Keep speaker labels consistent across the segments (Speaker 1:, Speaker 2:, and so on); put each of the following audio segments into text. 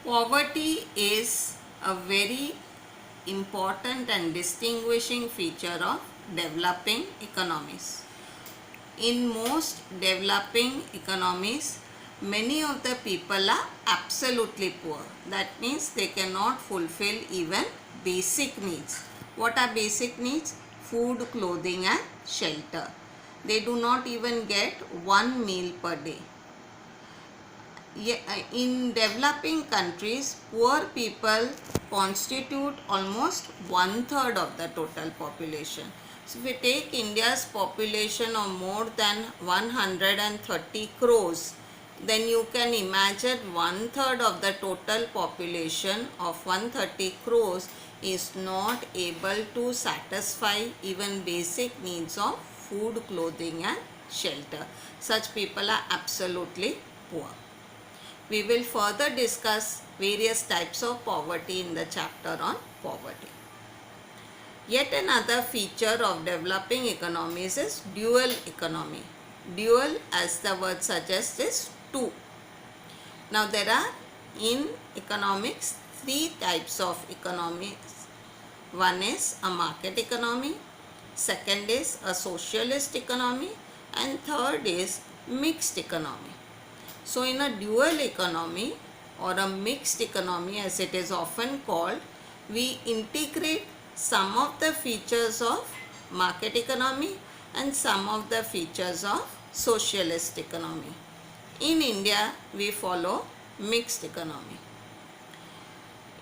Speaker 1: Poverty is a very important and distinguishing feature of developing economies. In most developing economies, many of the people are absolutely poor. That means they cannot fulfill even basic needs. What are basic needs? Food, clothing and shelter. They do not even get one meal per day. In developing countries, poor people constitute almost one third of the total population. So if we take India's population of more than 130 crores, then you can imagine one third of the total population of 130 crores is not able to satisfy even basic needs of food, clothing and shelter. Such people are absolutely poor. We will further discuss various types of poverty in the chapter on poverty. Yet another feature of developing economies is dual economy. Dual, as the word suggests, is two. Now there are in economics three types of economies. One is a market economy, second is a socialist economy, and third is mixed economy. So in a dual economy or a mixed economy as it is often called, we integrate some of the features of market economy and some of the features of socialist economy. In India, we follow mixed economy.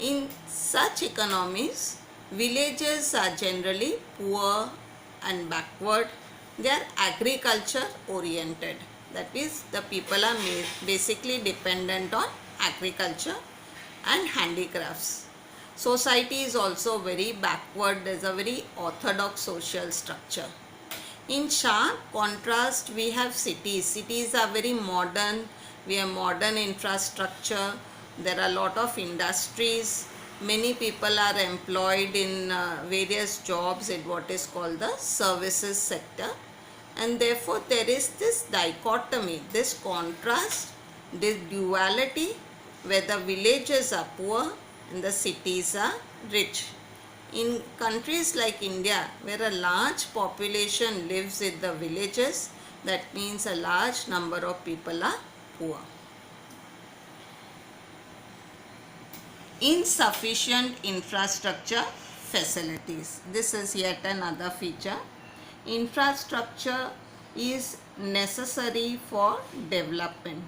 Speaker 1: In such economies, villages are generally poor and backward. They are agriculture oriented. That is, the people are basically dependent on agriculture and handicrafts. Society is also very backward. There is a very orthodox social structure. In sharp contrast, we have cities. Cities are very modern. We have modern infrastructure. There are a lot of industries. Many people are employed in various jobs in what is called the services sector. And therefore there is this dichotomy, this contrast, this duality where the villages are poor and the cities are rich. In countries like India, where a large population lives in the villages, that means a large number of people are poor. Insufficient infrastructure facilities. This is yet another feature. Infrastructure is necessary for development.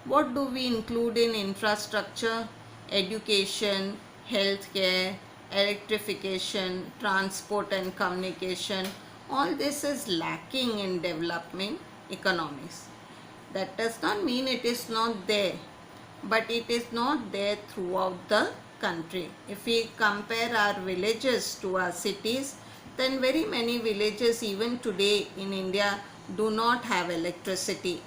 Speaker 1: What do we include in infrastructure? Education, healthcare, electrification, transport and communication. All this is lacking in developing economies. That does not mean it is not there, but it is not there throughout the country. If we compare our villages to our cities, then very many villages even today in India do not have electricity.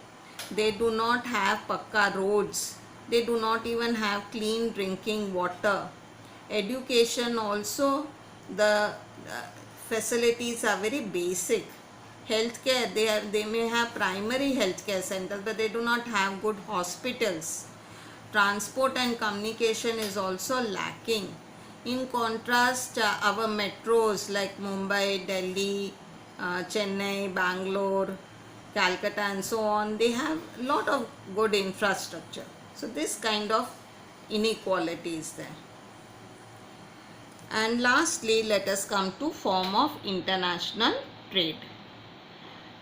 Speaker 1: They do not have pakka roads. They do not even have clean drinking water. Education also, the facilities are very basic. Healthcare, they may have primary healthcare centers, but they do not have good hospitals. Transport and communication is also lacking. In contrast, our metros like Mumbai, Delhi, Chennai, Bangalore, Calcutta and so on, they have a lot of good infrastructure. So this kind of inequality is there. And lastly, let us come to form of international trade.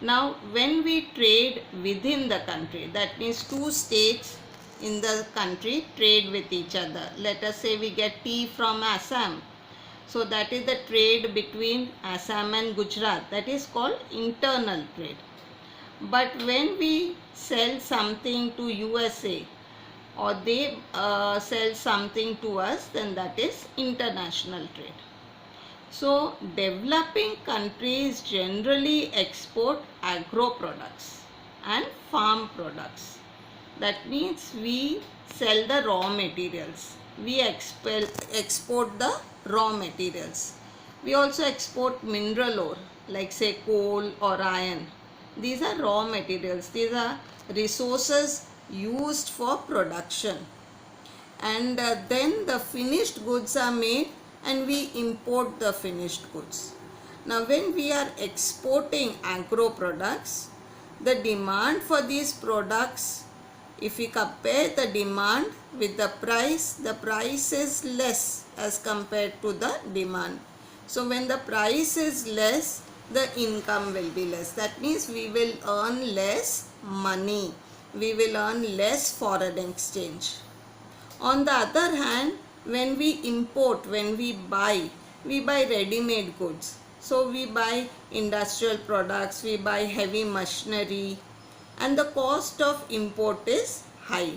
Speaker 1: Now, when we trade within the country, that means two states in the country trade with each other. Let us say we get tea from Assam. So that is the trade between Assam and Gujarat. That is called internal trade. But when we sell something to USA or they sell something to us, then that is international trade. So developing countries generally export agro products and farm products. That means we sell the raw materials. We export the raw materials. We also export mineral ore like say coal or iron. These are raw materials. These are resources used for production. and then the finished goods are made and we import the finished goods. Now when we are exporting agro products, the demand for these products, if we compare the demand with the price is less as compared to the demand. So when the price is less, the income will be less. That means we will earn less money. We will earn less foreign exchange. On the other hand, when we import, when we buy ready-made goods. So we buy industrial products, we buy heavy machinery, and the cost of import is high.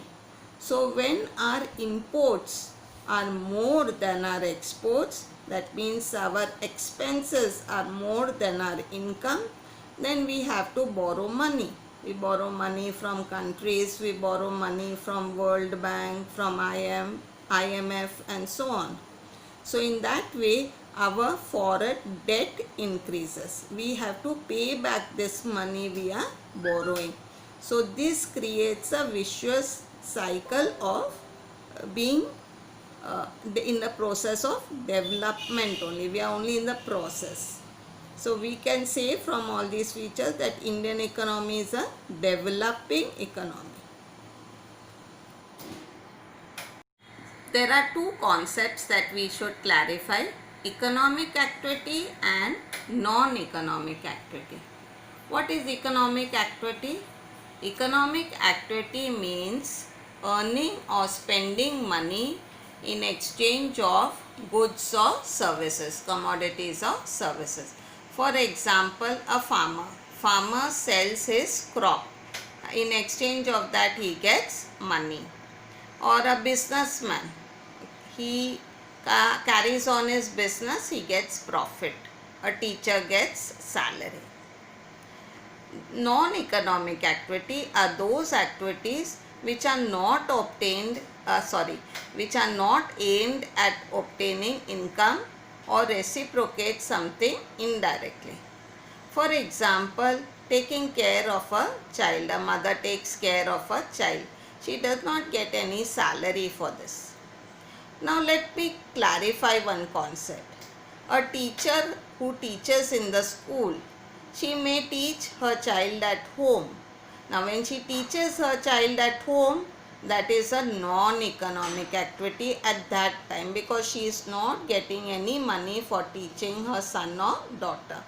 Speaker 1: So when our imports are more than our exports, that means our expenses are more than our income, then we have to borrow money. We borrow money from countries, we borrow money from World Bank, from IMF and so on. So in that way, our foreign debt increases. We have to pay back this money we are borrowing. So this creates a vicious cycle of being in the process of development only. We are only in the process. So we can say from all these features that Indian economy is a developing economy. There are two concepts that we should clarify: economic activity and non-economic activity. What is economic activity? Economic activity means earning or spending money in exchange of goods or services, commodities or services. For example, a farmer sells his crop. In exchange of that, he gets money. Or a businessman, he carries on his business, he gets profit. A teacher gets salary. Non-economic activity are those activities which are not which are not aimed at obtaining income or reciprocate something indirectly. For example, taking care of a child. A mother takes care of a child. She does not get any salary for this. Now let me clarify one concept. A teacher who teaches in the school, she may teach her child at home. Now when she teaches her child at home, that is a non-economic activity at that time, because she is not getting any money for teaching her son or daughter.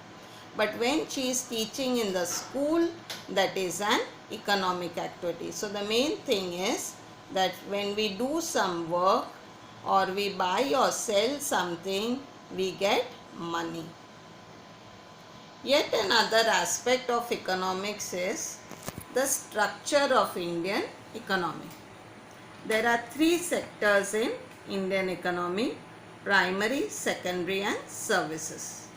Speaker 1: But when she is teaching in the school, that is an economic activity. So the main thing is that when we do some work or we buy or sell something, we get money. Yet another aspect of economics is the structure of Indian economy. There are three sectors in Indian economy: primary, secondary and services.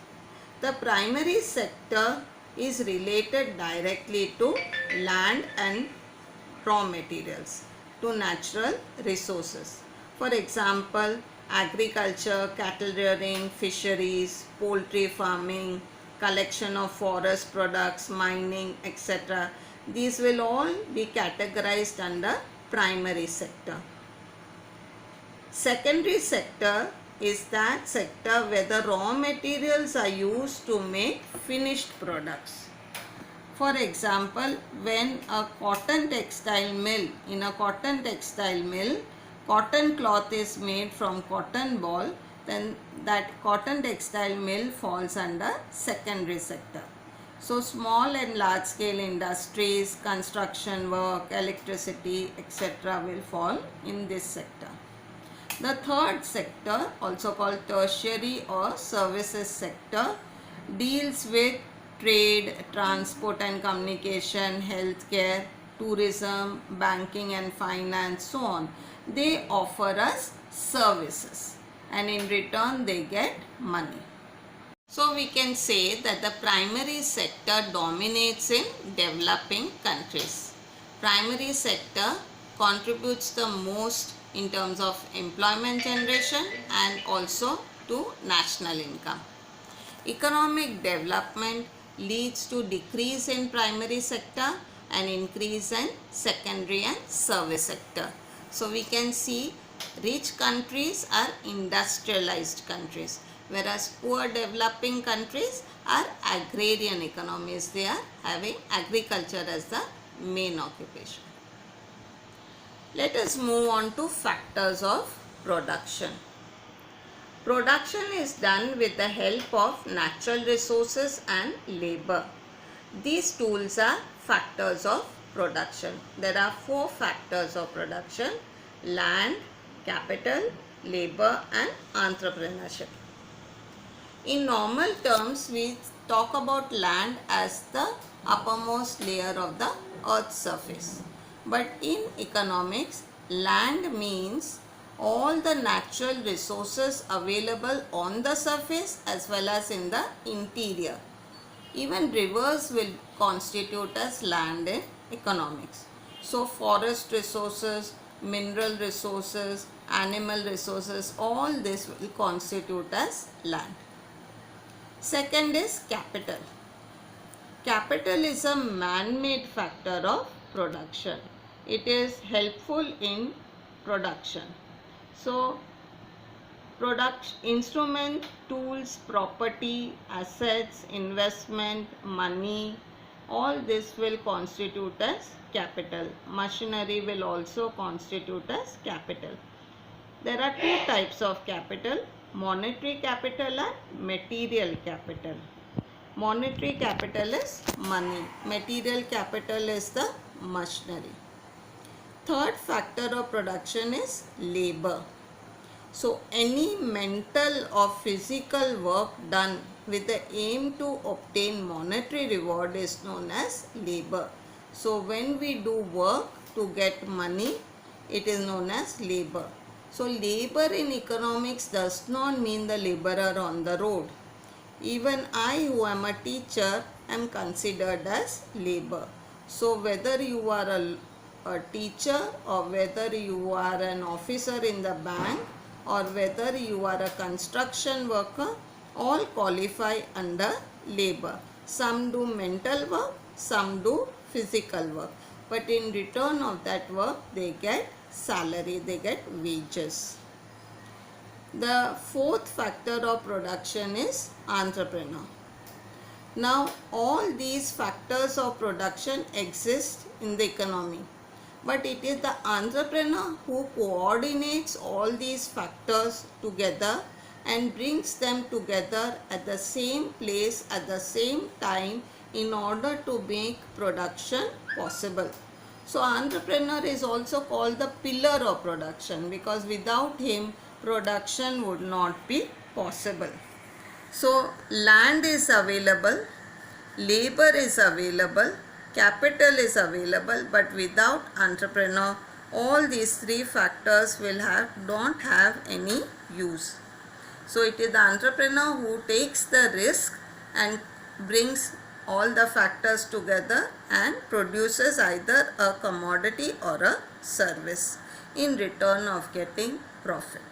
Speaker 1: The primary sector is related directly to land and raw materials, to natural resources. For example, agriculture, cattle rearing, fisheries, poultry farming, collection of forest products, mining, etc. These will all be categorized under primary sector. Secondary sector is that sector where the raw materials are used to make finished products. For example, when a cotton textile mill, cotton cloth is made from cotton ball, then that cotton textile mill falls under secondary sector. So small and large scale industries, construction work, electricity, etc. will fall in this sector. The third sector, also called tertiary or services sector, deals with trade, transport and communication, healthcare, tourism, banking and finance, so on. They offer us services and in return they get money. So we can say that the primary sector dominates in developing countries. Primary sector contributes the most in terms of employment generation and also to national income. Economic development leads to decrease in primary sector and increase in secondary and service sector. So we can see Rich countries are industrialized countries, whereas poor developing countries are agrarian economies. They are having agriculture as the main occupation. Let us move on to factors of production. Production is done with the help of natural resources and labor. These tools are factors of production. There are 4 factors of production: land, capital, labor and entrepreneurship. In normal terms, we talk about land as the uppermost layer of the earth's surface. But in economics, land means all the natural resources available on the surface as well as in the interior. Even rivers will constitute as land in economics. So forest resources, mineral resources, animal resources, all this will constitute as land. Second is capital. Capital is a man-made factor of production. It is helpful in production. So instrument, tools, property, assets, investment, money, all this will constitute as capital. Machinery will also constitute as capital. There are 2 types of capital: monetary capital and material capital. Monetary capital is money. Material capital is the machinery. Third factor of production is labor. So any mental or physical work done with the aim to obtain monetary reward is known as labor. So when we do work to get money, it is known as labor. So labor in economics does not mean the laborer on the road. Even I, who am a teacher, am considered as labor. So whether you are a teacher or whether you are an officer in the bank or whether you are a construction worker, all qualify under labor. Some do mental work, some do physical work. But in return of that work, they get salary, they get wages. The fourth factor of production is entrepreneur. Now, all these factors of production exist in the economy, but it is the entrepreneur who coordinates all these factors together and brings them together at the same place at the same time in order to make production possible. So entrepreneur is also called the pillar of production, because without him production would not be possible. So land is available, labor is available, capital is available, but without entrepreneur all these 3 factors don't have any use. So it is the entrepreneur who takes the risk and brings all the factors together and produces either a commodity or a service in return of getting profit.